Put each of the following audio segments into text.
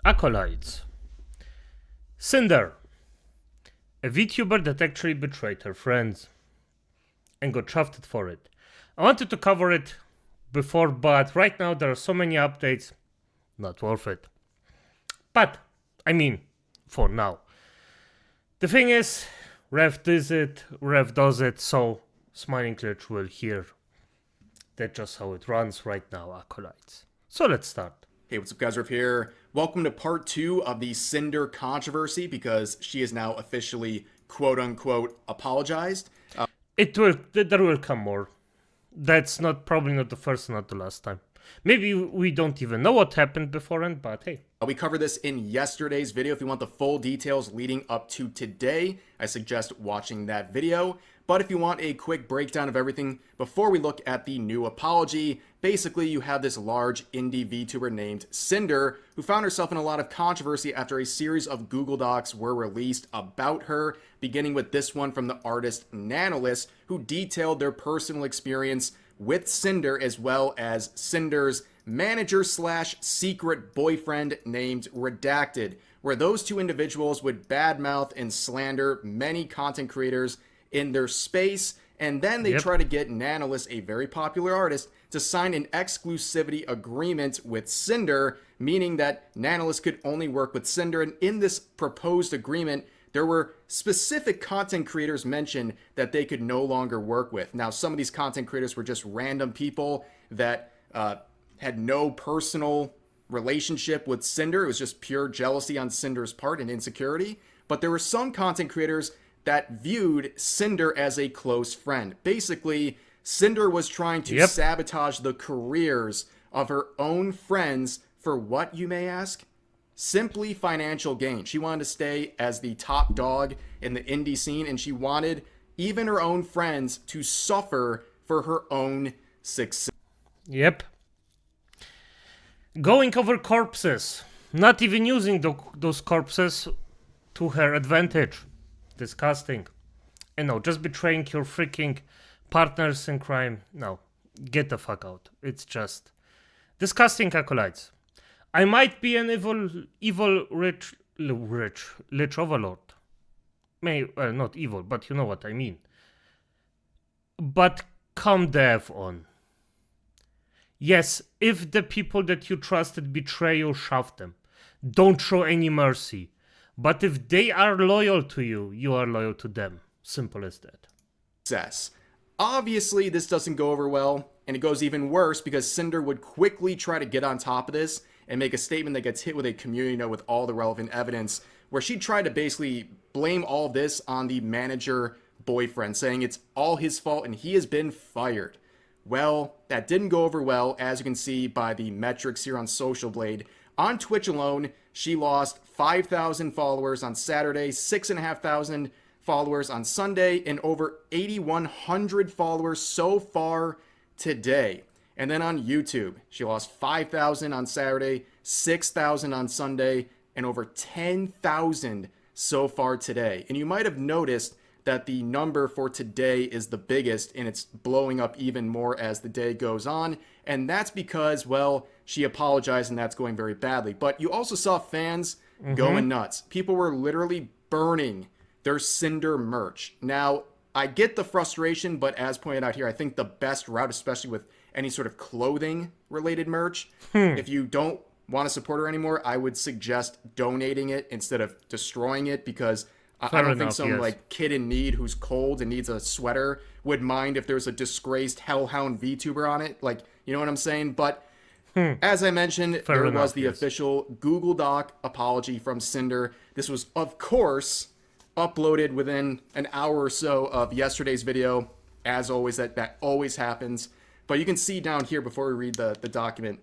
Acolytes. Sinder, a VTuber that actually betrayed her friends and got shafted for it. I wanted to cover it before, but right now there are so many updates, not worth it. But, I mean, for now. The thing is, Rev does it, so SmilingLich will hear. That's just how it runs right now, Acolytes. So let's start. Hey, what's up, guys? Rev here. Welcome to part 2 of the Sinder controversy because she is now officially quote-unquote apologized. There will come more. That's probably not the first, not the last time. Maybe we don't even know what happened beforehand, but hey. We covered this in yesterday's video. If you want the full details leading up to today, I suggest watching that video. But if you want a quick breakdown of everything before we look at the new apology, basically you have this large indie VTuber named Sinder who found herself in a lot of controversy after a series of Google Docs were released about her, beginning with this one from the artist SmilingLich, who detailed their personal experience with Sinder as well as Sinder's manager slash secret boyfriend named Redacted, where those two individuals would badmouth and slander many content creators in their space, and then they try to get SmilingLich, a very popular artist, to sign an exclusivity agreement with Sinder, meaning that SmilingLich could only work with Sinder, and in this proposed agreement, there were specific content creators mentioned that they could no longer work with. Now, some of these content creators were just random people that had no personal relationship with Sinder. It was just pure jealousy on Sinder's part and insecurity. But there were some content creators that viewed Sinder as a close friend. Basically, Sinder was trying to sabotage the careers of her own friends for what, you may ask? Simply financial gain. She wanted to stay as the top dog in the indie scene, and she wanted even her own friends to suffer for her own success. Yep. Going over corpses. Not even using those corpses to her advantage. Disgusting. And no, just betraying your freaking partners in crime. No, get the fuck out. It's just disgusting, Acolytes. I might be an evil Lich overlord. Not evil, but you know what I mean. But come dev on. Yes, if the people that you trusted betray you, shaft them. Don't show any mercy. But if they are loyal to you, you are loyal to them. Simple as that. Obviously, this doesn't go over well, and it goes even worse because Sinder would quickly try to get on top of this and make a statement that gets hit with a community note with all the relevant evidence, where she tried to basically blame all of this on the manager boyfriend, saying it's all his fault and he has been fired. Well, that didn't go over well, as you can see by the metrics here on Social Blade. On Twitch alone, she lost 5,000 followers on Saturday, 6,500 followers on Sunday, and over 8,100 followers so far today. And then on YouTube, she lost 5,000 on Saturday, 6,000 on Sunday, and over 10,000 so far today. And you might have noticed that the number for today is the biggest, and it's blowing up even more as the day goes on. And that's because, well, she apologized and that's going very badly. But you also saw fans going nuts. People were literally burning their Sinder merch. Now, I get the frustration, but as pointed out here, I think the best route, especially with any sort of clothing related merch, if you don't want to support her anymore, I would suggest donating it instead of destroying it, because I don't think some like kid in need who's cold and needs a sweater would mind if there's a disgraced hellhound VTuber on it. Like, you know what I'm saying? But as I mentioned, there was the official Google Doc apology from Sinder. This was, of course, uploaded within an hour or so of yesterday's video. As always, that always happens. But you can see down here, before we read the document,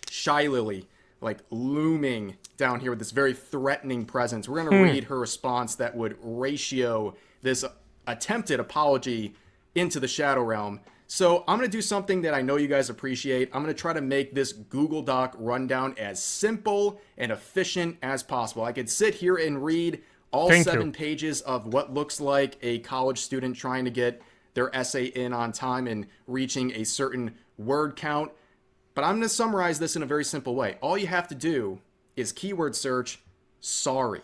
Shy Lily, like, looming down here with this very threatening presence. We're going to read her response that would ratio this attempted apology into the Shadow Realm. So I'm going to do something that I know you guys appreciate. I'm going to try to make this Google Doc rundown as simple and efficient as possible. I could sit here and read all 7 pages of what looks like a college student trying to get their essay in on time and reaching a certain word count. But I'm going to summarize this in a very simple way. All you have to do is keyword search sorry.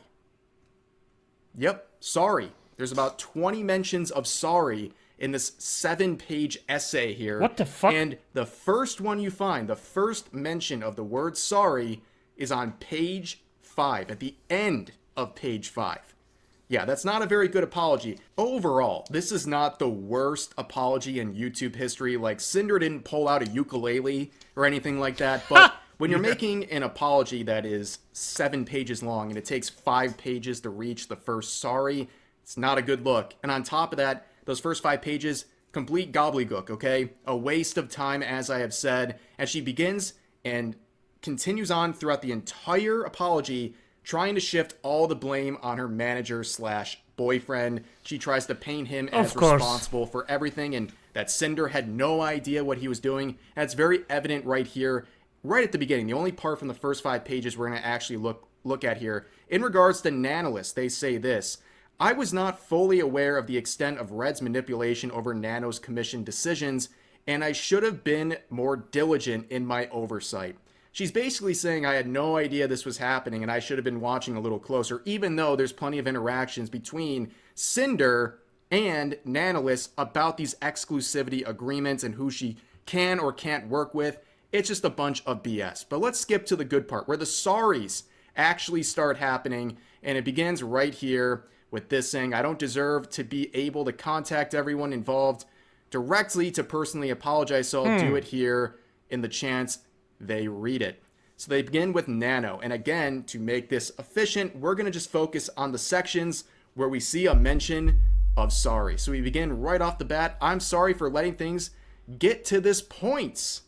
Yep, sorry. There's about 20 mentions of sorry in this 7-page essay here. What the fuck? And the first one you find, the first mention of the word sorry, is on page 5, at the end of page 5. Yeah, that's not a very good apology. Overall, this is not the worst apology in YouTube history. Like, Sinder didn't pull out a ukulele or anything like that, but when you're making an apology that is 7 pages long and it takes 5 pages to reach the first sorry, it's not a good look. And on top of that, those first 5 pages, complete gobbledygook, okay? A waste of time, as I have said. And she begins and continues on throughout the entire apology, trying to shift all the blame on her manager slash boyfriend. She tries to paint him as responsible for everything, and that Sinder had no idea what he was doing. And it's very evident right here, right at the beginning. The only part from the first 5 pages we're going to actually look at here. In regards to Nanolis, they say this: I was not fully aware of the extent of Red's manipulation over Nano's commission decisions, and I should have been more diligent in my oversight. She's basically saying I had no idea this was happening and I should have been watching a little closer, even though there's plenty of interactions between Sinder and Nanolis about these exclusivity agreements and who she can or can't work with. It's just a bunch of BS. But let's skip to the good part, where the sorries actually start happening, and it begins right here with this saying, I don't deserve to be able to contact everyone involved directly to personally apologize, so I'll do it here in the chance they read it. So they begin with Nano, and again, to make this efficient, we're going to just focus on the sections where we see a mention of sorry. So we begin right off the bat. I'm sorry for letting things get to this point.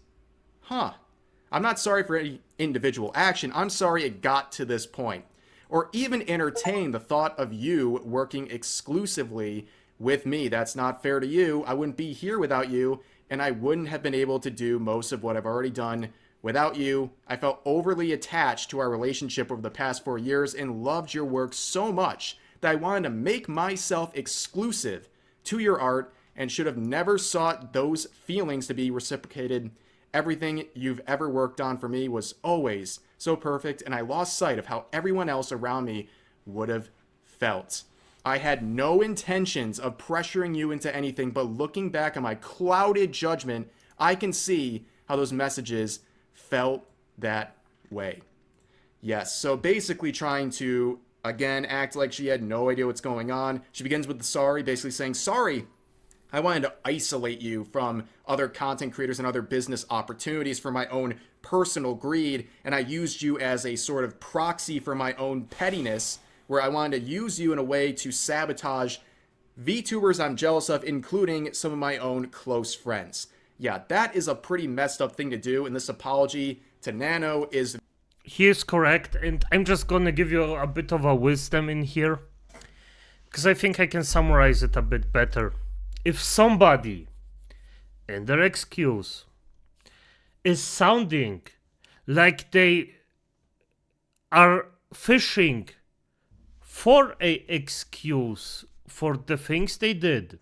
I'm not sorry for any individual action. I'm sorry it got to this point. Or even entertain the thought of you working exclusively with me. That's not fair to you. I wouldn't be here without you, and I wouldn't have been able to do most of what I've already done without you. I felt overly attached to our relationship over the past 4 years and loved your work so much that I wanted to make myself exclusive to your art and should have never sought those feelings to be reciprocated. Everything you've ever worked on for me was always so perfect, and I lost sight of how everyone else around me would have felt. I had no intentions of pressuring you into anything, but looking back on my clouded judgment, I can see how those messages felt that way. Yes, so basically trying to, again, act like she had no idea what's going on. She begins with the sorry, basically saying, sorry, I wanted to isolate you from other content creators and other business opportunities for my own personal greed, and I used you as a sort of proxy for my own pettiness, where I wanted to use you in a way to sabotage VTubers I'm jealous of, including some of my own close friends. Yeah, that is a pretty messed up thing to do, and this apology to Nano is... He is correct, and I'm just gonna give you a bit of a wisdom in here, because I think I can summarize it a bit better. If somebody, in their excuse, is sounding like they are fishing for a excuse for the things they did,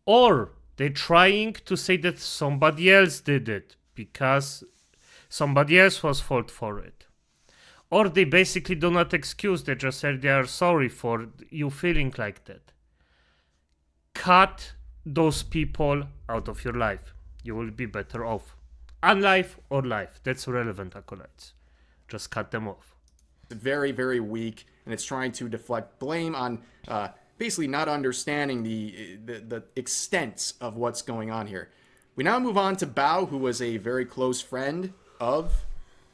or they're trying to say that somebody else did it because somebody else was fault for it, or they basically do not excuse, they just say they are sorry for you feeling like that, cut those people out of your life. You will be better off. Unlife or life, that's relevant, acolytes. Just cut them off. Very, very weak, and it's trying to deflect blame on basically not understanding the extent of what's going on here. We now move on to Bao, who was a very close friend of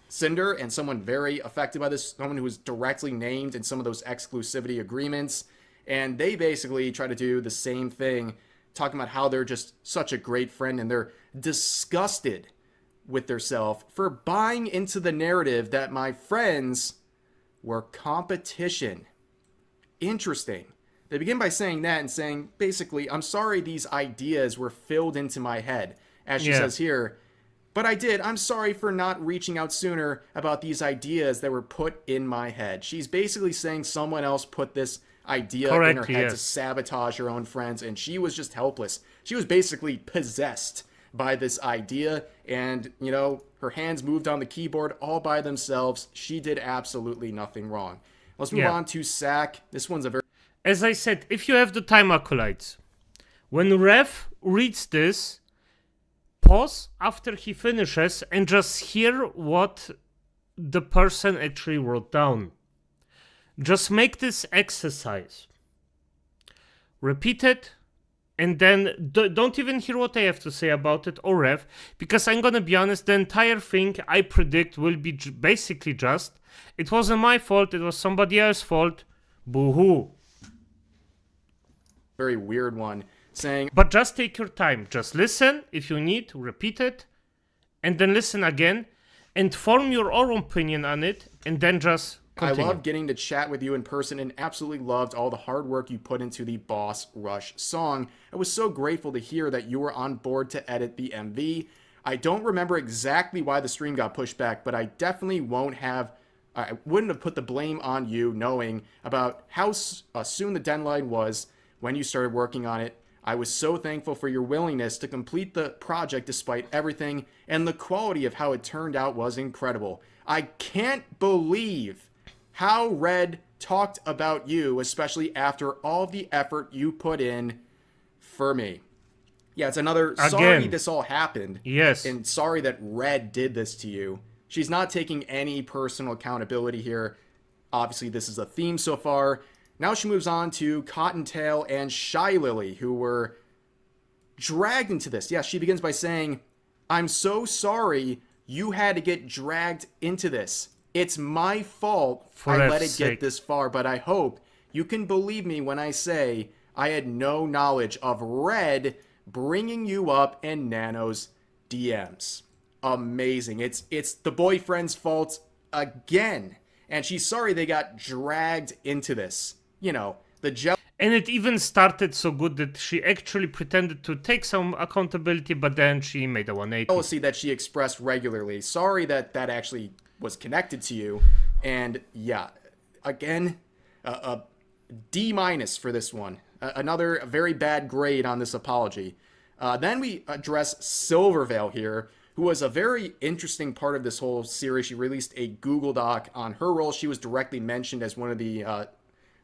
Sinder and someone very affected by this, someone who was directly named in some of those exclusivity agreements. And they basically try to do the same thing, talking about how they're just such a great friend and they're disgusted with themselves for buying into the narrative that my friends were competition. Interesting. They begin by saying that and saying, basically, I'm sorry these ideas were filled into my head, as she says here. But I did. I'm sorry for not reaching out sooner about these ideas that were put in my head. She's basically saying someone else put this idea in her head to sabotage her own friends, and she was just helpless. She was basically possessed by this idea, and, you know, her hands moved on the keyboard all by themselves. She did absolutely nothing wrong. Let's move on to Sack. This one's a very... As I said, if you have the time, acolytes, when Rev reads this, pause after he finishes and just hear what the person actually wrote down. Just make this exercise. Repeat it, and then don't even hear what I have to say about it or Rev, because I'm gonna be honest, the entire thing I predict will be basically just, it wasn't my fault, it was somebody else's fault, boo-hoo. Very weird one, saying... But just take your time, just listen, if you need to repeat it, and then listen again, and form your own opinion on it, and then just continue. I love getting to chat with you in person and absolutely loved all the hard work you put into the Boss Rush song. I was so grateful to hear that you were on board to edit the MV. I don't remember exactly why the stream got pushed back, but I definitely wouldn't have put the blame on you, knowing about how soon the deadline was when you started working on it. I was so thankful for your willingness to complete the project despite everything, and the quality of how it turned out was incredible. I can't believe how Red talked about you, especially after all the effort you put in for me. Yeah, it's another sorry this all happened. Yes. And sorry that Red did this to you. She's not taking any personal accountability here. Obviously, this is a theme so far. Now she moves on to Cottontail and Shy Lily, who were dragged into this. Yeah, she begins by saying, I'm so sorry you had to get dragged into this. It's my fault I let it get this far, but I hope you can believe me when I say I had no knowledge of Red bringing you up in Nano's DMs. Amazing. It's the boyfriend's fault again. And she's sorry they got dragged into this. You know, the and it even started so good that she actually pretended to take some accountability, but then she made a 180. Jealousy that she expressed regularly. Sorry that actually was connected to you. And yeah, again, a D- for this one. Another very bad grade on this apology. Then we address Silverveil here, who was a very interesting part of this whole series. She released a Google Doc on her role. She was directly mentioned as one of the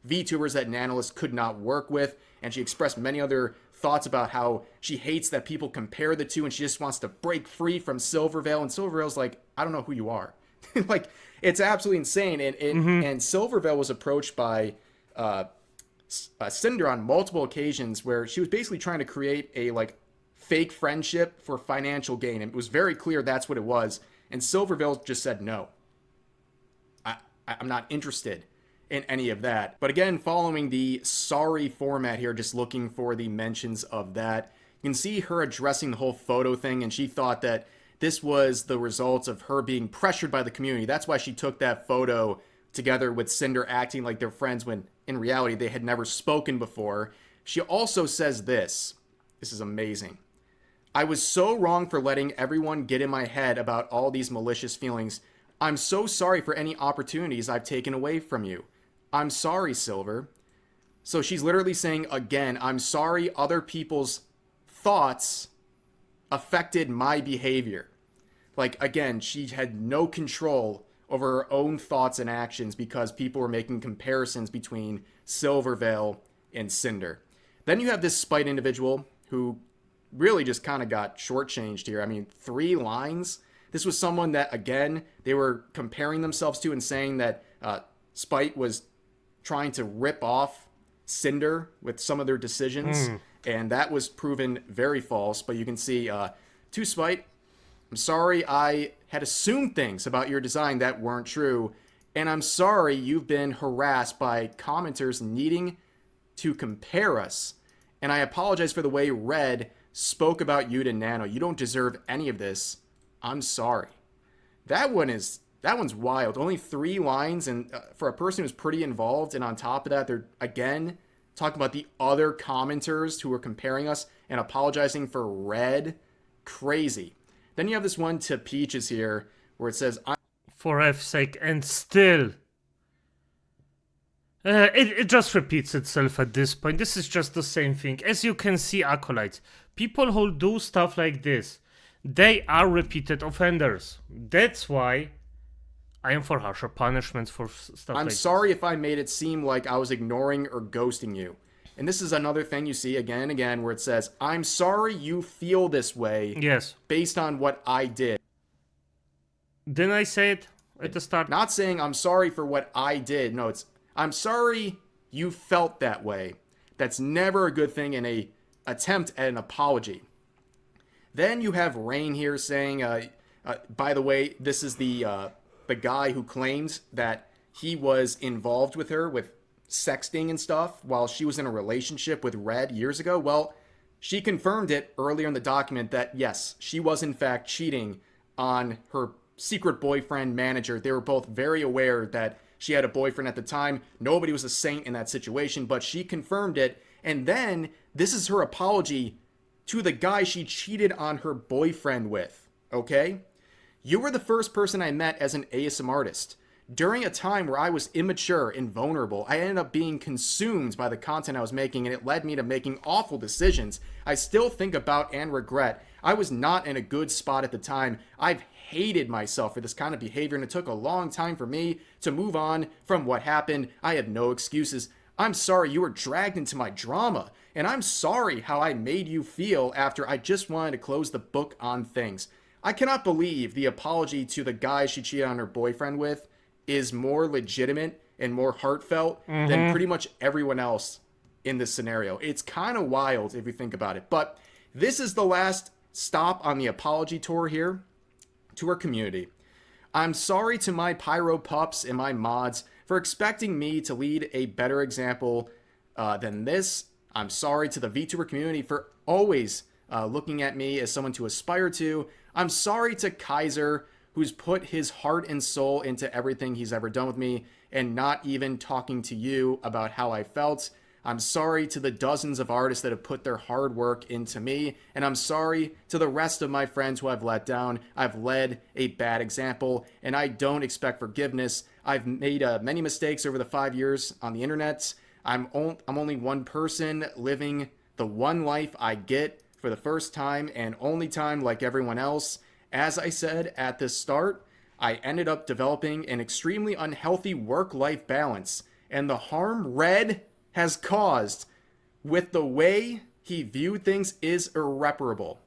VTubers that Nanolist could not work with, and she expressed many other thoughts about how she hates that people compare the two, and she just wants to break free from Silverveil. And Silverveil's like, I don't know who you are. Like, it's absolutely insane. And and Silverveil was approached by Sinder on multiple occasions, where she was basically trying to create a fake friendship for financial gain, and it was very clear that's what it was. And Silverveil just said no. I'm not interested in any of that. But again, following the sorry format here, just looking for the mentions of that, you can see her addressing the whole photo thing, and she thought that this was the result of her being pressured by the community. That's why she took that photo together with Sinder acting like they're friends when in reality they had never spoken before. She also says this. This is amazing. I was so wrong for letting everyone get in my head about all these malicious feelings. I'm so sorry for any opportunities I've taken away from you. I'm sorry, Silver. So she's literally saying, again, I'm sorry other people's thoughts affected my behavior. Like, again, she had no control over her own thoughts and actions because people were making comparisons between Silverveil and Sinder. Then you have this Spite individual who really just kind of got shortchanged here. I mean, 3 lines. This was someone that, again, they were comparing themselves to and saying that Spite was trying to rip off Sinder with some of their decisions. And that was proven very false. But you can see, to Spite, I'm sorry I had assumed things about your design that weren't true. And I'm sorry you've been harassed by commenters needing to compare us. And I apologize for the way Red spoke about you to Nano. You don't deserve any of this. I'm sorry. That one's wild. Only 3 lines, and for a person who's pretty involved, and on top of that, they're, again, talking about the other commenters who were comparing us and apologizing for Red. Crazy. Then you have this one to Peaches here, where it says, for F's sake, and still. It just repeats itself at this point. This is just the same thing. As you can see, acolytes, people who do stuff like this, They are repeated offenders. That's why I am for harsher punishments for stuff I'm like sorry if I made it seem like I was ignoring or ghosting you. And this is another thing you see again and again where it says, I'm sorry you feel this way this. Yes. based on what I did. Didn't I say it at the start? Not saying I'm sorry for what I did. No, it's I'm sorry you felt that way. That's never a good thing in a attempt at an apology. Then you have Rain here saying, by the way, this is the guy who claims that he was involved with her with sexting and stuff while she was in a relationship with Red years ago. Well, she confirmed it earlier in the document that yes, she was in fact cheating on her secret boyfriend manager. They were both very aware that she had a boyfriend at the time. Nobody was a saint in that situation, but she confirmed it. And then this is her apology to the guy she cheated on her boyfriend with. Okay? You were the first person I met as an ASM artist. During a time where I was immature and vulnerable, I ended up being consumed by the content I was making, and it led me to making awful decisions I still think about and regret. I was not in a good spot at the time. I've hated myself for this kind of behavior, and it took a long time for me to move on from what happened. I have no excuses. I'm sorry you were dragged into my drama, and I'm sorry how I made you feel after I just wanted to close the book on things. I cannot believe the apology to the guy she cheated on her boyfriend with is more legitimate and more heartfelt than pretty much everyone else in this scenario. It's kind of wild if you think about it. But this is the last stop on the apology tour here to her community. I'm sorry to my pyro pups and my mods for expecting me to lead a better example than this. I'm sorry to the VTuber community for always looking at me as someone to aspire to. I'm sorry to Kaiser, who's put his heart and soul into everything he's ever done with me and not even talking to you about how I felt. I'm sorry to the dozens of artists that have put their hard work into me, and I'm sorry to the rest of my friends who I've let down. I've led a bad example, and I don't expect forgiveness. I've made many mistakes over the 5 years on the internet. I'm only one person living the one life I get for the first time and only time like everyone else. As I said at the start, I ended up developing an extremely unhealthy work-life balance, and the harm Red has caused with the way he viewed things is irreparable.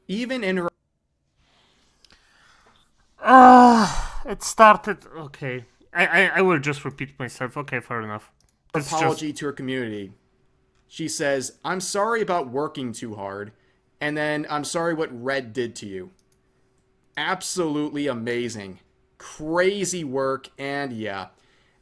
Even in her It started. Okay. I will just repeat myself. Okay, fair enough. apology to her community, she says, I'm sorry about working too hard, and then I'm sorry what Red did to you. Absolutely amazing. Crazy work, and yeah.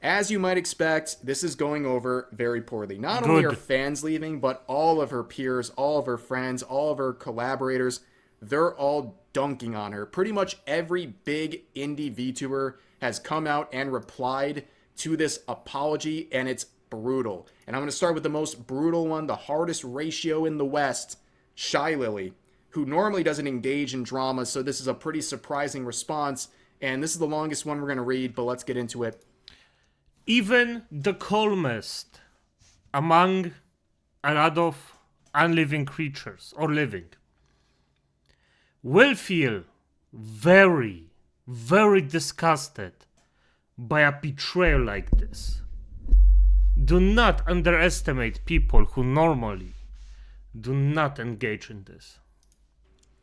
As you might expect, this is going over very poorly. Not only are fans leaving, but all of her peers, all of her friends, all of her collaborators, they're all dunking on her. Pretty much every big indie VTuber has come out and replied to this apology, and it's brutal. And I'm going to start with the most brutal one, the hardest ratio in the West, Shy Lily, who normally doesn't engage in drama, so this is a pretty surprising response. And this is the longest one we're going to read, but let's get into it. Even the calmest among a lot of unliving creatures, or living, will feel very, very disgusted by a betrayal like this. Do not underestimate people who normally do not engage in this.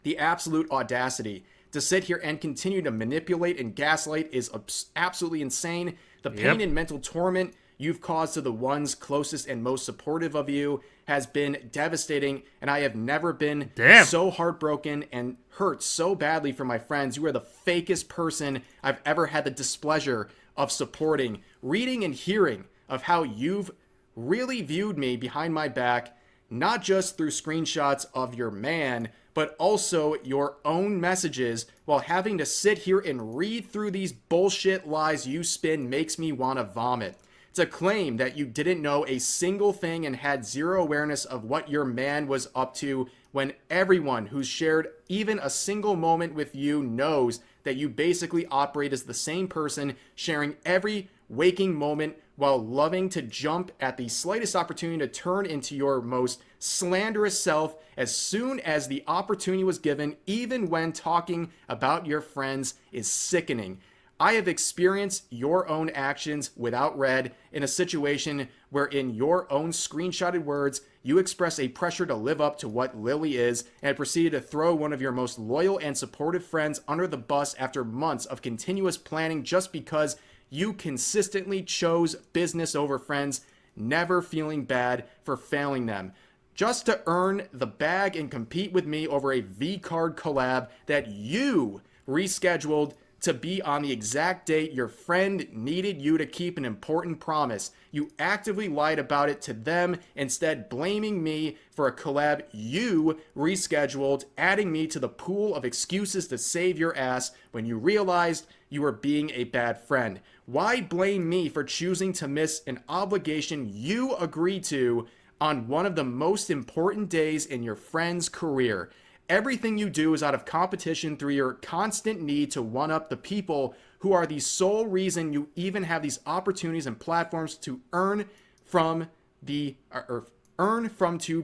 The absolute audacity to sit here and continue to manipulate and gaslight is absolutely insane. The pain and mental torment you've caused to the ones closest and most supportive of you has been devastating, and I have never been so heartbroken and hurt so badly for my friends. You are the fakest person I've ever had the displeasure of supporting. Reading and hearing of how you've really viewed me behind my back, not just through screenshots of your man, but also your own messages, while having to sit here and read through these bullshit lies you spin makes me want to vomit. To claim that you didn't know a single thing and had zero awareness of what your man was up to when everyone who's shared even a single moment with you knows that you basically operate as the same person, sharing every waking moment while loving to jump at the slightest opportunity to turn into your most slanderous self as soon as the opportunity was given, even when talking about your friends, is sickening. I have experienced your own actions without red in a situation where in your own screenshotted words, you express a pressure to live up to what Lily is and proceeded to throw one of your most loyal and supportive friends under the bus after months of continuous planning just because you consistently chose business over friends, never feeling bad for failing them. Just to earn the bag and compete with me over a V-Card collab that you rescheduled to be on the exact date your friend needed you to keep an important promise. You actively lied about it to them, instead blaming me for a collab you rescheduled, adding me to the pool of excuses to save your ass when you realized you were being a bad friend. Why blame me for choosing to miss an obligation you agreed to on one of the most important days in your friend's career? Everything you do is out of competition through your constant need to one-up the people who are the sole reason you even have these opportunities and platforms to earn from to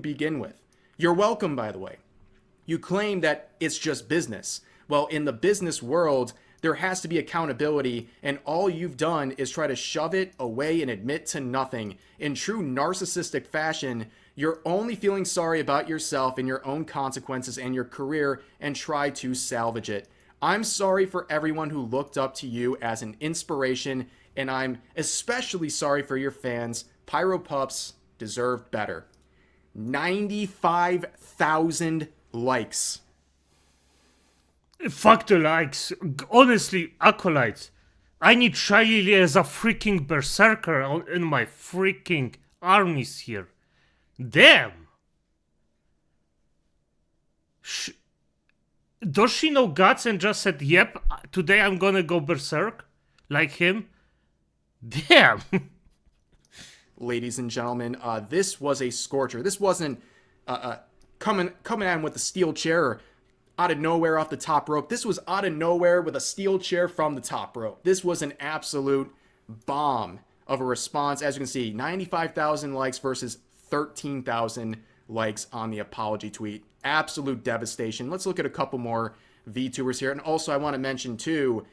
begin with. You're welcome, by the way. You claim that it's just business. Well, in the business world, there has to be accountability, and all you've done is try to shove it away and admit to nothing. In true narcissistic fashion, you're only feeling sorry about yourself and your own consequences and your career and try to salvage it. I'm sorry for everyone who looked up to you as an inspiration, and I'm especially sorry for your fans. Pyro Pups deserve better. 95,000 likes. Fuck the likes. Honestly, acolytes. I need Shiley as a freaking berserker in my freaking armies here. Damn. Does she know guts and just said, yep, today I'm gonna go berserk? Like him? Damn. Ladies and gentlemen, this was a scorcher. This wasn't coming at him with a steel chair out of nowhere off the top rope. This was out of nowhere with a steel chair from the top rope. This was an absolute bomb of a response. As you can see, 95,000 likes versus 13,000 likes on the apology tweet. Absolute devastation. Let's look at a couple more VTubers here. And also, I want to mention, too,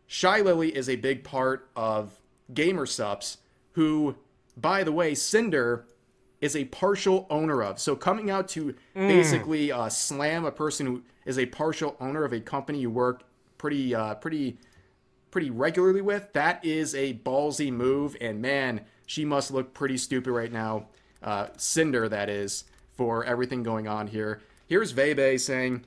Shy Lily is a big part of GamerSups, who, by the way, Sinder is a partial owner of. So coming out to basically slam a person who is a partial owner of a company you work pretty regularly with, that is a ballsy move. And man, she must look pretty stupid right now. Sinder, that is, for everything going on here. Here's Vebe saying,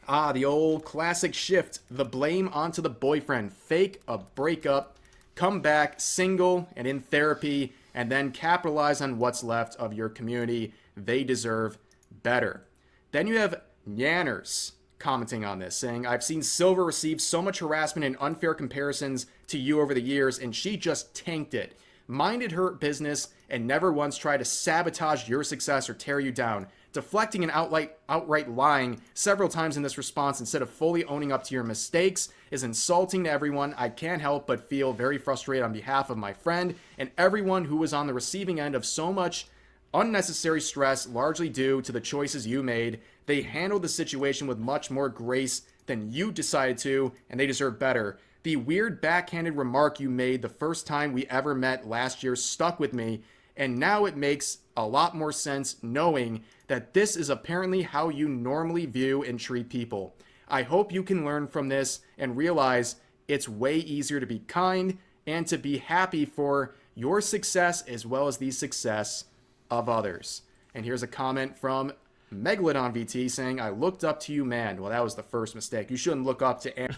the old classic shift, the blame onto the boyfriend, fake a breakup, come back single and in therapy, and then capitalize on what's left of your community. They deserve better. Then you have Nyanners commenting on this, saying, I've seen Silver receive so much harassment and unfair comparisons to you over the years, and she just tanked it. Minded her business and never once tried to sabotage your success or tear you down. Deflecting and outright lying several times in this response instead of fully owning up to your mistakes is insulting to everyone. I can't help but feel very frustrated on behalf of my friend and everyone who was on the receiving end of so much unnecessary stress, largely due to the choices you made. They handled the situation with much more grace than you decided to, and they deserve better. The weird backhanded remark you made the first time we ever met last year stuck with me, and now it makes a lot more sense knowing that this is apparently how you normally view and treat people. I hope you can learn from this and realize it's way easier to be kind and to be happy for your success as well as the success of others. And here's a comment from Megalodon VT saying, I looked up to you, man. Well, that was the first mistake. You shouldn't look up to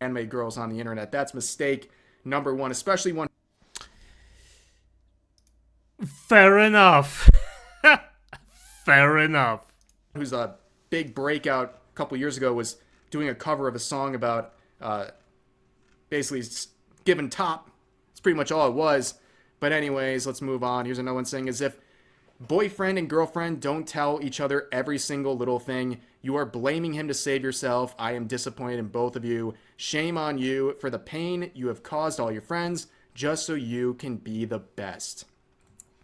anime girls on the internet. That's mistake number one, especially one. Fair enough. Fair enough. Who's a big breakout a couple years ago was doing a cover of a song about basically giving top. That's pretty much all it was. But anyways, let's move on. Here's another one saying, as if Boyfriend and girlfriend don't tell each other every single little thing. You are blaming him to save yourself. I am disappointed in both of you. Shame on you for the pain you have caused all your friends just so you can be the best.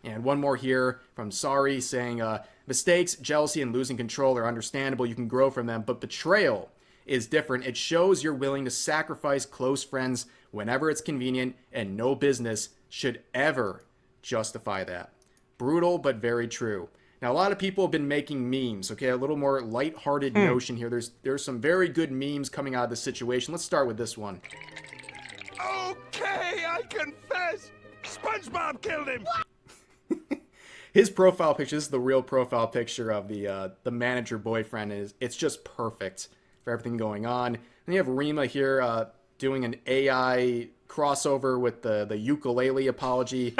And one more here from Sorry saying, mistakes, jealousy, and losing control are understandable. You can grow from them, but betrayal is different. It shows you're willing to sacrifice close friends whenever it's convenient, and no business should ever justify that. Brutal, but very true. Now, a lot of people have been making memes, okay? A little more lighthearted notion here. There's some very good memes coming out of this situation. Let's start with this one. Okay, I confess. SpongeBob killed him. His profile picture, this is the real profile picture of the manager boyfriend. It's just perfect for everything going on. And you have Rima here doing an AI crossover with the ukulele apology.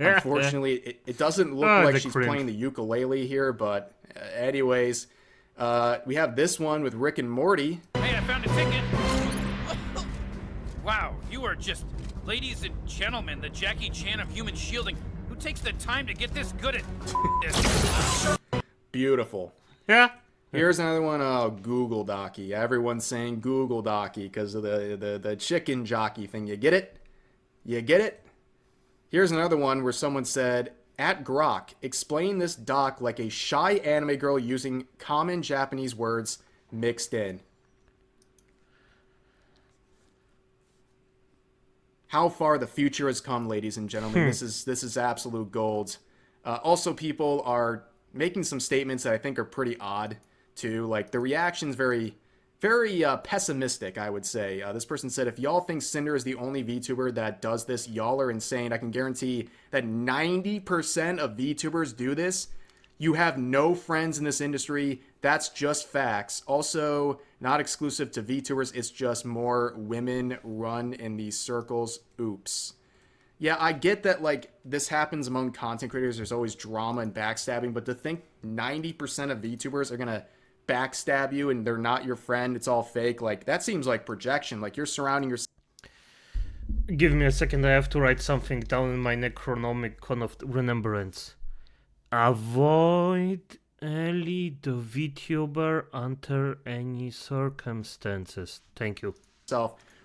Unfortunately, it doesn't look like she's playing the ukulele here, but anyways, we have this one with Rick and Morty. Hey, I found a ticket. Wow, you are just, ladies and gentlemen, the Jackie Chan of human shielding. Who takes the time to get this good at this? Beautiful. Yeah. Here's another one. Oh, Google Docky. Everyone's saying Google Docky because of the chicken jockey thing. You get it? You get it? Here's another one where someone said, at Grok, explain this doc like a shy anime girl using common Japanese words mixed in. How far the future has come, ladies and gentlemen. This is absolute gold. Also, people are making some statements that I think are pretty odd, too. Like, the reaction's very pessimistic, I would say. This person said, if y'all think Sinder is the only VTuber that does this, y'all are insane. I can guarantee that 90% of VTubers do this. You have no friends in this industry. That's just facts. Also, not exclusive to VTubers. It's just more women run in these circles. Oops. Yeah, I get that, like, this happens among content creators. There's always drama and backstabbing. But to think 90% of VTubers are going to backstab you and they're not your friend, it's all fake, like, that seems like projection. Like, you're surrounding yourself. Give me a second, I have to write something down in my Necronomicon of Remembrance. Avoid Ellie the VTuber under any circumstances. Thank you.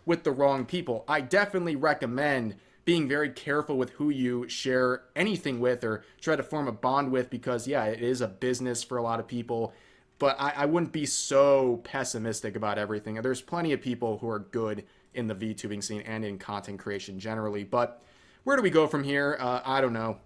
With the wrong people. I definitely recommend being very careful with who you share anything with or try to form a bond with, because yeah, it is a business for a lot of people. But I wouldn't be so pessimistic about everything. There's plenty of people who are good in the VTubing scene and in content creation generally. But where do we go from here? I don't know.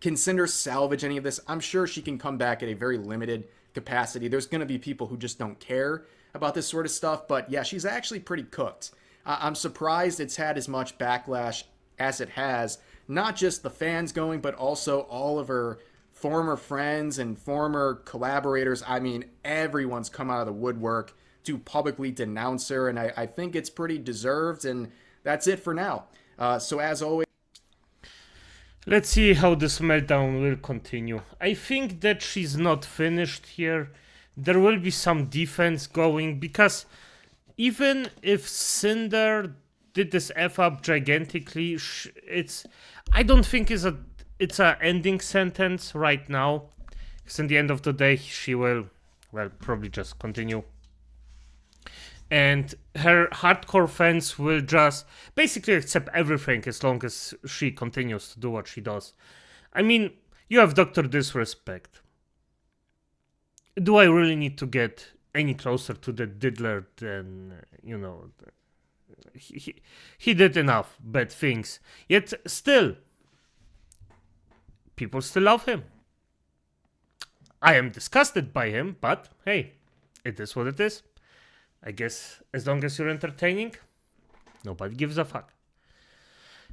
Can Sinder salvage any of this? I'm sure she can come back at a very limited capacity. There's going to be people who just don't care about this sort of stuff. But yeah, she's actually pretty cooked. I'm surprised it's had as much backlash as it has. Not just the fans going, but also all of her former friends and former collaborators. I mean, everyone's come out of the woodwork to publicly denounce her, and I think it's pretty deserved, and that's it for now. So as always, let's see how this meltdown will continue. I think that she's not finished here. There will be some defense going, because even if Sinder did this F-up gigantically, I don't think it's a ending sentence right now. Because in the end of the day, she will, well, probably just continue. And her hardcore fans will just basically accept everything as long as she continues to do what she does. I mean, you have Dr. Disrespect. Do I really need to get any closer to the diddler than, you know, he did enough bad things. Yet still, people still love him. I am disgusted by him, but hey, it is what it is. I guess as long as you're entertaining, nobody gives a fuck.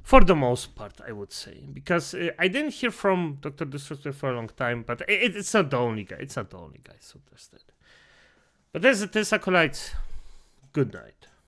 For the most part, I would say. Because I didn't hear from Dr. Disrespect for a long time, but it's not the only guy. It's not the only guy, so there's that. But as it is, Acolytes, good night.